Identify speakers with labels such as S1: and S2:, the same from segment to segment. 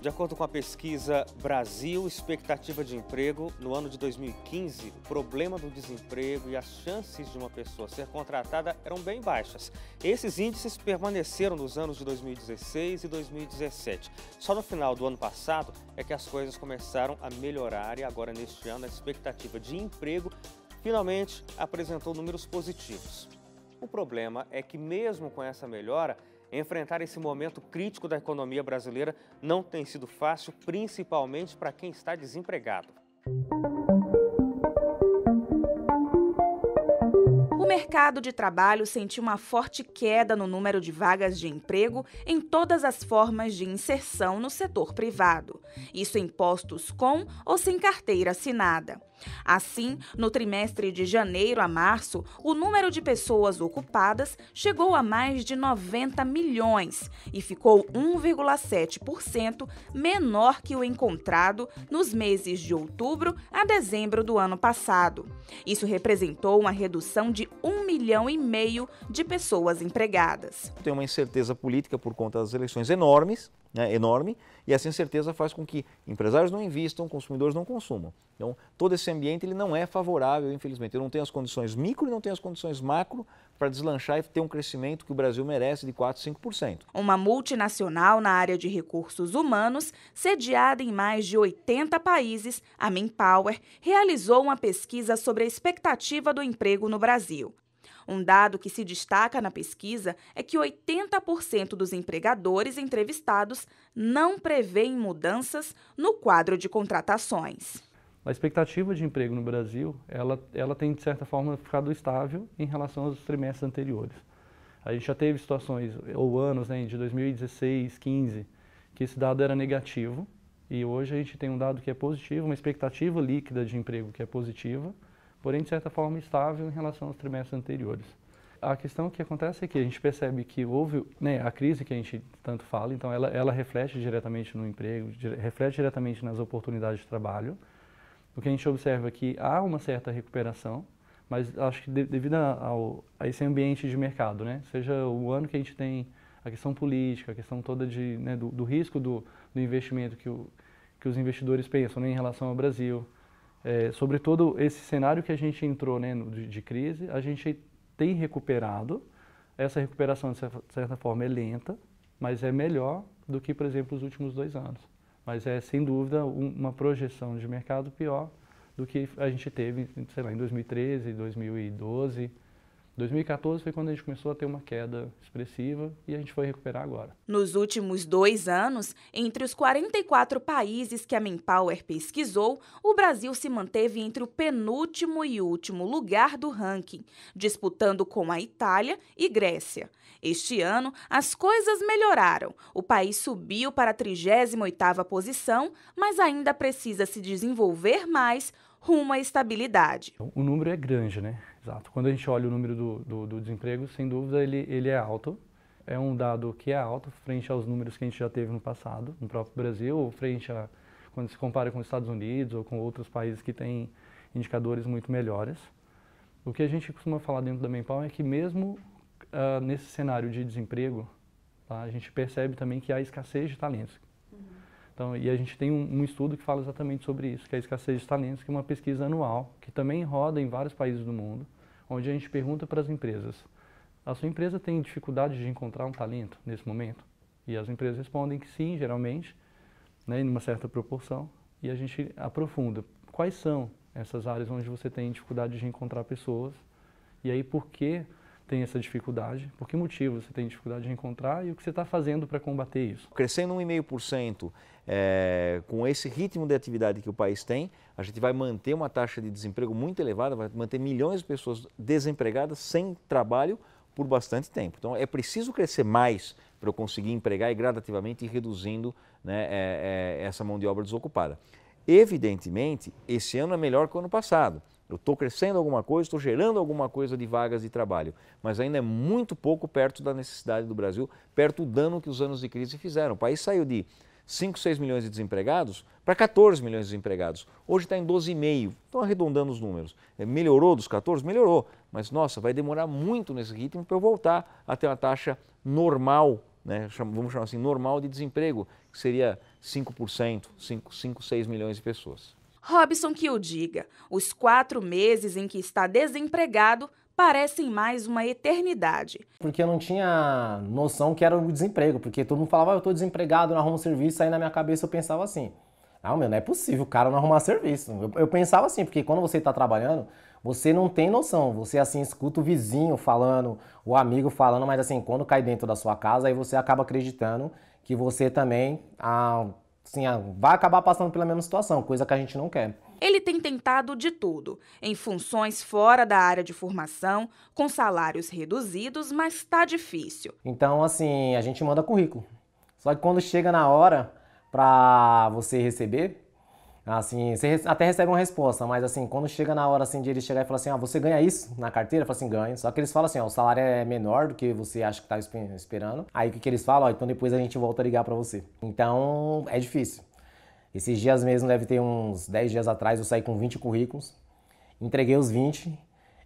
S1: De acordo com a pesquisa Brasil Expectativa de Emprego, no ano de 2015, o problema do desemprego e as chances de uma pessoa ser contratada eram bem baixas. Esses índices permaneceram nos anos de 2016 e 2017. Só no final do ano passado é que as coisas começaram a melhorar e agora neste ano a expectativa de emprego finalmente apresentou números positivos. O problema é que mesmo com essa melhora, enfrentar esse momento crítico da economia brasileira não tem sido fácil, principalmente para quem está desempregado.
S2: O mercado de trabalho sentiu uma forte queda no número de vagas de emprego em todas as formas de inserção no setor privado. Isso em postos com ou sem carteira assinada. Assim, no trimestre de janeiro a março, o número de pessoas ocupadas chegou a mais de 90 milhões e ficou 1,7% menor que o encontrado nos meses de outubro a dezembro do ano passado. Isso representou uma redução de 1,5 milhão de pessoas empregadas.
S3: Tem uma incerteza política por conta das eleições enorme, e essa incerteza faz com que empresários não invistam, consumidores não consumam. Então, todo esse ambiente ele não é favorável, infelizmente. Eu não tenho as condições micro e não tenho as condições macro para deslanchar e ter um crescimento que o Brasil merece de 4%, 5%.
S2: Uma multinacional na área de recursos humanos, sediada em mais de 80 países, a Manpower, realizou uma pesquisa sobre a expectativa do emprego no Brasil. Um dado que se destaca na pesquisa é que 80% dos empregadores entrevistados não prevêem mudanças no quadro de contratações.
S4: A expectativa de emprego no Brasil, ela tem, de certa forma, ficado estável em relação aos trimestres anteriores. A gente já teve situações, ou anos, de 2016, 2015, que esse dado era negativo, e hoje a gente tem um dado que é positivo, uma expectativa líquida de emprego que é positiva, porém, de certa forma, estável em relação aos trimestres anteriores. A questão que acontece é que a gente percebe que houve a crise que a gente tanto fala, então ela reflete diretamente no emprego, reflete diretamente nas oportunidades de trabalho. O que a gente observa é que há uma certa recuperação, mas acho que devido a esse ambiente de mercado, seja o ano que a gente tem a questão política, a questão toda do risco do investimento que os investidores pensam em relação ao Brasil, sobretudo esse cenário que a gente entrou de crise, a gente tem recuperado. Essa recuperação, de certa forma, é lenta, mas é melhor do que, por exemplo, os últimos 2 anos. Mas é, sem dúvida, uma projeção de mercado pior do que a gente teve, sei lá, em 2013, 2012. 2014 foi quando a gente começou a ter uma queda expressiva e a gente foi recuperar agora.
S2: Nos últimos 2 anos, entre os 44 países que a Manpower pesquisou, o Brasil se manteve entre o penúltimo e último lugar do ranking, disputando com a Itália e Grécia. Este ano, as coisas melhoraram. O país subiu para a 38ª posição, mas ainda precisa se desenvolver mais rumo à estabilidade.
S4: O número é grande, Exato. Quando a gente olha o número do desemprego, sem dúvida ele é alto. É um dado que é alto frente aos números que a gente já teve no passado, no próprio Brasil, ou quando se compara com os Estados Unidos ou com outros países que têm indicadores muito melhores. O que a gente costuma falar dentro da Manpower é que mesmo nesse cenário de desemprego, a gente percebe também que há escassez de talentos. Então, e a gente tem um estudo que fala exatamente sobre isso, que é a escassez de talentos, que é uma pesquisa anual, que também roda em vários países do mundo, onde a gente pergunta para as empresas: a sua empresa tem dificuldade de encontrar um talento nesse momento? E as empresas respondem que sim, geralmente, em uma certa proporção, e a gente aprofunda. Quais são essas áreas onde você tem dificuldade de encontrar pessoas? E aí, por que tem essa dificuldade? Por que motivo você tem dificuldade de encontrar e o que você está fazendo para combater isso?
S3: Crescendo 1,5%, com esse ritmo de atividade que o país tem, a gente vai manter uma taxa de desemprego muito elevada, vai manter milhões de pessoas desempregadas, sem trabalho, por bastante tempo. Então é preciso crescer mais para eu conseguir empregar e gradativamente ir reduzindo essa mão de obra desocupada. Evidentemente, esse ano é melhor que o ano passado. Eu estou crescendo alguma coisa, estou gerando alguma coisa de vagas de trabalho, mas ainda é muito pouco perto da necessidade do Brasil, perto do dano que os anos de crise fizeram. O país saiu de 5, 6 milhões de desempregados para 14 milhões de desempregados. Hoje está em 12,5, estão arredondando os números. Melhorou dos 14? Melhorou, mas nossa, vai demorar muito nesse ritmo para eu voltar a ter uma taxa normal, vamos chamar assim, normal de desemprego, que seria 5%, 5, 6 milhões de pessoas.
S2: Robson que o diga, os 4 meses em que está desempregado parecem mais uma eternidade.
S5: Porque eu não tinha noção que era o desemprego, porque todo mundo falava, eu estou desempregado, não arrumo serviço, aí na minha cabeça eu pensava assim, não, meu, não é possível o cara não arrumar serviço. Eu pensava assim, porque quando você está trabalhando, você não tem noção, você assim escuta o vizinho falando, o amigo falando, mas assim, quando cai dentro da sua casa, aí você acaba acreditando que você também assim, vai acabar passando pela mesma situação, coisa que a gente não quer.
S2: Ele tem tentado de tudo, em funções fora da área de formação, com salários reduzidos, mas está difícil.
S5: Então, assim, a gente manda currículo. Só que quando chega na hora para você receber, assim, você até recebe uma resposta, mas assim, quando chega na hora assim, de eles chegar e falar assim, você ganha isso na carteira? Eu falo assim, ganho. Só que eles falam assim, o salário é menor do que você acha que está esperando. Aí o que eles falam? Então depois a gente volta a ligar para você. Então, é difícil. Esses dias mesmo, deve ter uns 10 dias atrás, eu saí com 20 currículos, entreguei os 20,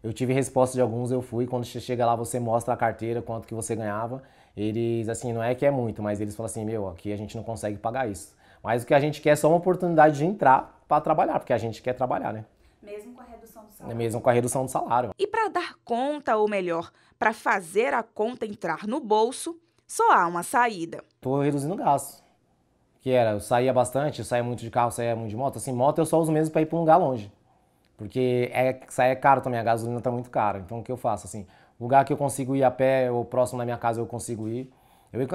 S5: eu tive resposta de alguns, eu fui, quando você chega lá você mostra a carteira, quanto que você ganhava, eles, assim, não é que é muito, mas eles falam assim, meu, aqui a gente não consegue pagar isso. Mas o que a gente quer é só uma oportunidade de entrar para trabalhar, porque a gente quer trabalhar, né?
S2: Mesmo com a redução do salário.
S5: Mesmo com a redução do salário.
S2: E para dar conta, ou melhor, para fazer a conta entrar no bolso, só há uma saída.
S5: Tô reduzindo gastos. Que era, eu saía bastante, eu saía muito de carro, saía muito de moto. Assim, moto eu só uso mesmo para ir para um lugar longe. Porque sair é caro também, a gasolina tá muito cara. Então o que eu faço? Assim, lugar que eu consigo ir a pé ou próximo da minha casa eu consigo ir.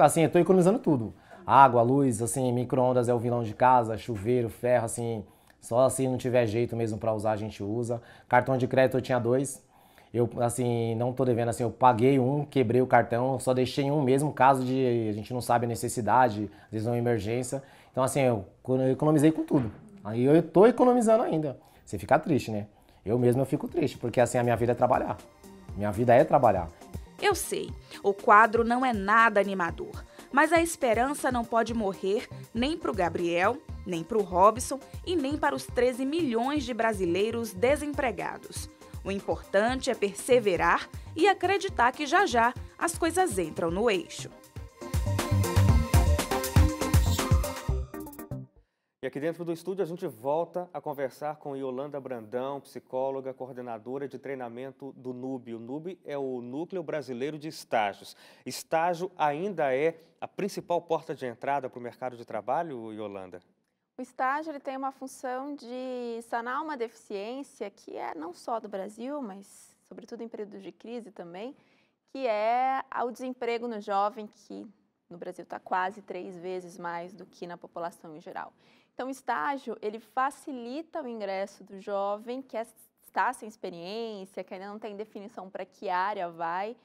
S5: Assim, eu tô economizando tudo. Água, luz, assim, micro-ondas é o vilão de casa, chuveiro, ferro, assim. Só se não tiver jeito mesmo para usar, a gente usa. Cartão de crédito eu tinha 2. Eu, assim, não tô devendo, assim, eu paguei um, quebrei o cartão, só deixei um mesmo, caso de a gente não sabe a necessidade, às vezes uma emergência. Então, assim, eu economizei com tudo. Aí eu tô economizando ainda. Você fica triste, né? Eu mesmo eu fico triste, porque assim, a minha vida é trabalhar. Minha vida é trabalhar.
S2: Eu sei, o quadro não é nada animador, mas a esperança não pode morrer nem para o Gabriel, nem para o Robson e nem para os 13 milhões de brasileiros desempregados. O importante é perseverar e acreditar que já já as coisas entram no eixo.
S1: E aqui dentro do estúdio a gente volta a conversar com Yolanda Brandão, psicóloga, coordenadora de treinamento do NUB. O NUB é o Núcleo Brasileiro de Estágios. Estágio ainda é a principal porta de entrada para o mercado de trabalho, Yolanda?
S6: O estágio ele tem uma função de sanar uma deficiência que é não só do Brasil, mas sobretudo em períodos de crise também, que é o desemprego no jovem, que no Brasil está quase 3 vezes mais do que na população em geral. Então, o estágio, ele facilita o ingresso do jovem que está sem experiência, que ainda não tem definição para que área vai.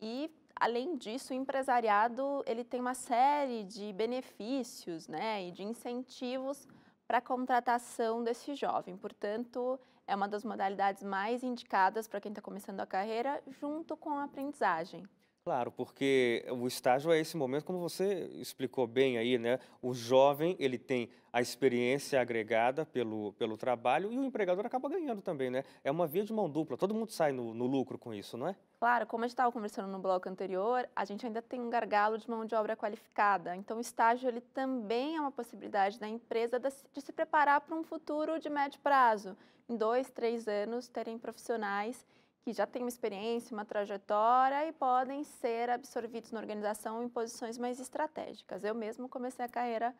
S6: E, além disso, o empresariado, ele tem uma série de benefícios, né, e de incentivos para a contratação desse jovem. Portanto, é uma das modalidades mais indicadas para quem está começando a carreira, junto com a aprendizagem.
S1: Claro, porque o estágio é esse momento, como você explicou bem aí, né? O jovem, ele tem a experiência agregada pelo trabalho e o empregador acaba ganhando também, né? É uma via de mão dupla, todo mundo sai no lucro com isso, não é?
S6: Claro, como a gente estava conversando no bloco anterior, a gente ainda tem um gargalo de mão de obra qualificada. Então, o estágio ele também é uma possibilidade da empresa de se preparar para um futuro de médio prazo. Em 2, 3 anos, terem profissionais que já têm uma experiência, uma trajetória e podem ser absorvidos na organização em posições mais estratégicas. Eu mesmo comecei a carreira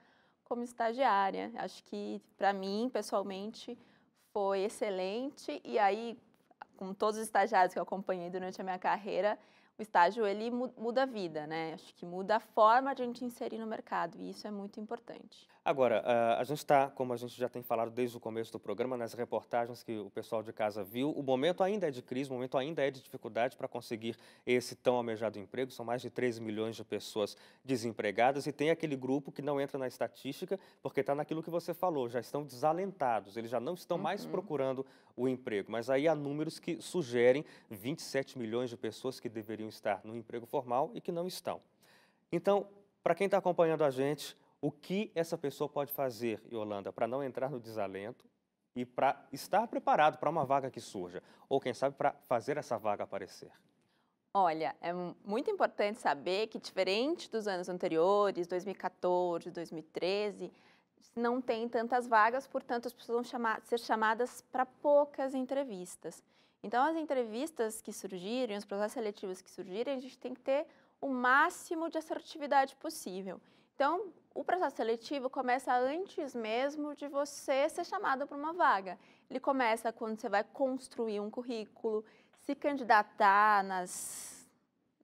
S6: como estagiária. Acho que, para mim, pessoalmente, foi excelente. E aí, com todos os estagiários que eu acompanhei durante a minha carreira, o estágio ele muda a vida, né? Acho que muda a forma de a gente inserir no mercado e isso é muito importante.
S1: Agora, a gente está, como a gente já tem falado desde o começo do programa, nas reportagens que o pessoal de casa viu, o momento ainda é de crise, o momento ainda é de dificuldade para conseguir esse tão almejado emprego. São mais de 13 milhões de pessoas desempregadas e tem aquele grupo que não entra na estatística porque está naquilo que você falou, já estão desalentados, eles já não estão mais procurando o emprego. Mas aí há números que sugerem 27 milhões de pessoas que deveriam estar no emprego formal e que não estão. Então, para quem está acompanhando a gente, o que essa pessoa pode fazer, Yolanda, para não entrar no desalento e para estar preparado para uma vaga que surja? Ou, quem sabe, para fazer essa vaga aparecer?
S6: Olha, é muito importante saber que, diferente dos anos anteriores, 2014, 2013, não tem tantas vagas, portanto, as pessoas vão ser chamadas para poucas entrevistas. Então, as entrevistas que surgirem, os processos seletivos que surgirem, a gente tem que ter o máximo de assertividade possível. Então, o processo seletivo começa antes mesmo de você ser chamado para uma vaga. Ele começa quando você vai construir um currículo, se candidatar nas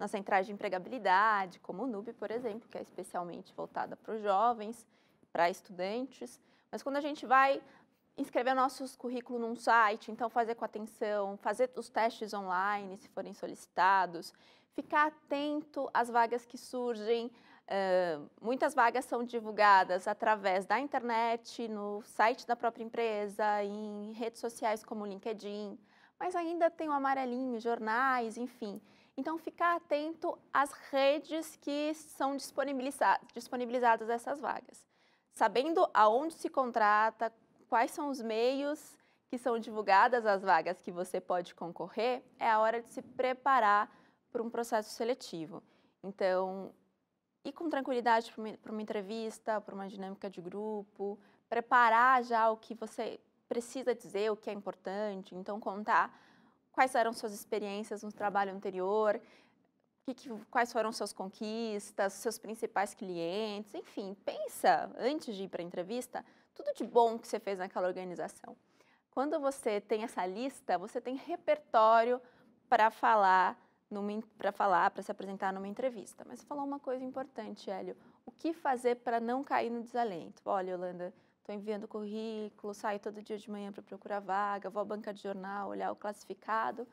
S6: centrais de empregabilidade, como o NUB, por exemplo, que é especialmente voltada para os jovens, para estudantes. Mas quando a gente vai inscrever nossos currículos num site, então fazer com atenção, fazer os testes online, se forem solicitados, ficar atento às vagas que surgem. Muitas vagas são divulgadas através da internet, no site da própria empresa, em redes sociais como o LinkedIn, mas ainda tem o amarelinho, jornais, enfim. Então, ficar atento às redes que são disponibilizadas essas vagas. Sabendo aonde se contrata, quais são os meios que são divulgadas as vagas que você pode concorrer, é a hora de se preparar para um processo seletivo. Então, ir com tranquilidade para uma entrevista, para uma dinâmica de grupo, preparar já o que você precisa dizer, o que é importante, então contar quais eram suas experiências no trabalho anterior, quais foram suas conquistas, seus principais clientes, enfim, pensa antes de ir para a entrevista tudo de bom que você fez naquela organização. Quando você tem essa lista, você tem repertório para para se apresentar numa entrevista. Mas você falou uma coisa importante, Hélio, o que fazer para não cair no desalento? Olha, Yolanda, estou enviando currículo, saio todo dia de manhã para procurar vaga, vou à banca de jornal, olhar o classificado,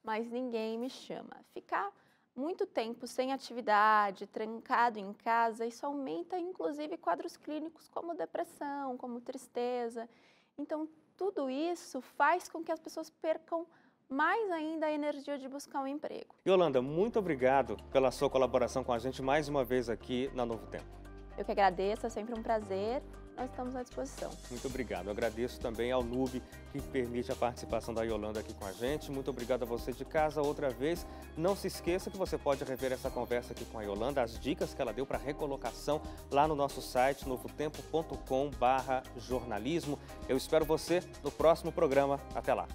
S6: mas ninguém me chama. Ficar muito tempo sem atividade, trancado em casa, isso aumenta, inclusive, quadros clínicos como depressão, como tristeza. Então, tudo isso faz com que as pessoas percam mais ainda a energia de buscar um emprego.
S1: Yolanda, muito obrigado pela sua colaboração com a gente mais uma vez aqui na Novo Tempo.
S6: Eu que agradeço, é sempre um prazer. Nós estamos à disposição.
S1: Muito obrigado. Eu agradeço também ao NUB, que permite a participação da Yolanda aqui com a gente. Muito obrigado a você de casa outra vez. Não se esqueça que você pode rever essa conversa aqui com a Yolanda, as dicas que ela deu para recolocação lá no nosso site, novotempo.com/jornalismo. Eu espero você no próximo programa. Até lá.